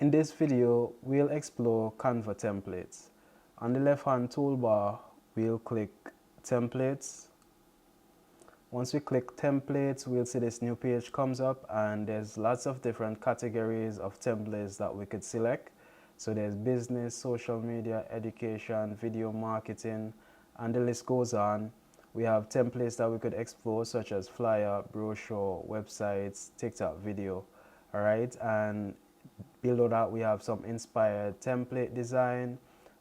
In this video, we'll explore Canva templates. On the left-hand toolbar, we'll click Templates. Once we click Templates, we'll see this new page comes up, and there's lots of different categories of templates that we could select. So there's business, social media, education, video marketing, and the list goes on. We have templates that we could explore, such as flyer, brochure, websites, TikTok video. All right, and below that we have some inspired template design.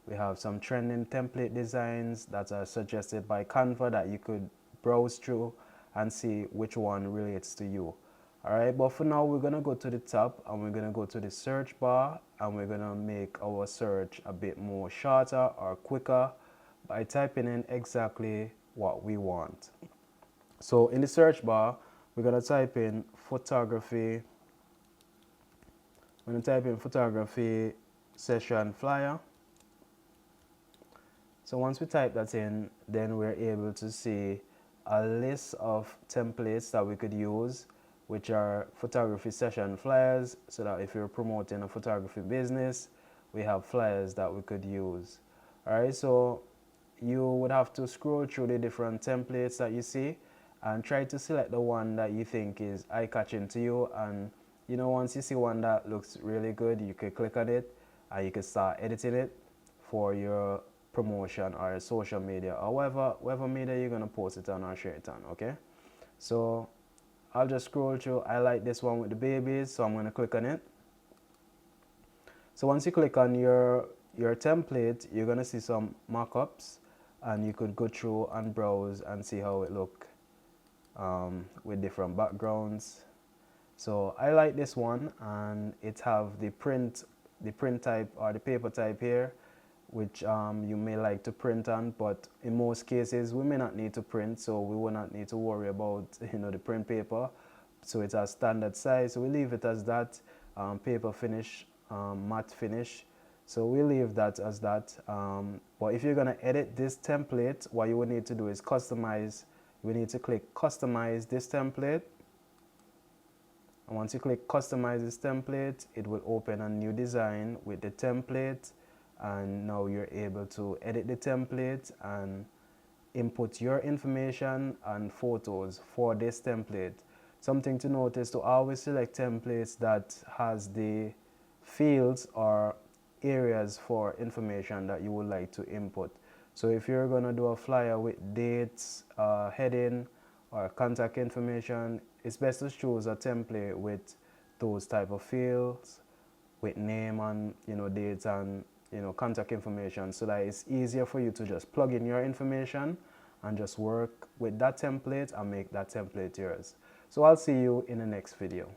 We have some trending template designs that are suggested by Canva that you could browse through and see which one relates to you. Alright, but for now we're going to go to the top and we're going to go to the search bar, and we're going to make our search a bit more shorter or quicker by typing in exactly what we want. So in the search bar, we're going to type in photography. I'm going to type in photography session flyer. So once we type that in, then we're able to see a list of templates that we could use, which are photography session flyers, so that if you're promoting a photography business, we have flyers that we could use. Alright, so you would have to scroll through the different templates that you see and try to select the one that you think is eye-catching to you. And you know, once you see one that looks really good, you could click on it and you can start editing it for your promotion or social media or whatever media you're going to post it on or share it on. Okay, so I'll just scroll through. I like this one with the babies, so I'm going to click on it. So once you click on your template, you're going to see some mock-ups, and you could go through and browse and see how it look with different backgrounds. So I like this one, and it have the print type or the paper type here, which you may like to print on, but in most cases we may not need to print, so we will not need to worry about the print paper. So it's a standard size, so we leave it as that. Paper finish, matte finish, so we leave that as that. But if you're going to edit this template, what you would need to do is customize. We need to click customize this template, and once you click customize this template, it will open a new design with the template. And now you're able to edit the template and input your information and photos for this template. Something to notice: to always select templates that has the fields or areas for information that you would like to input. So if you're going to do a flyer with dates, heading, or contact information, it's best to choose a template with those type of fields, with name and dates and contact information, so that it's easier for you to just plug in your information and just work with that template and make that template yours. So I'll see you in the next video.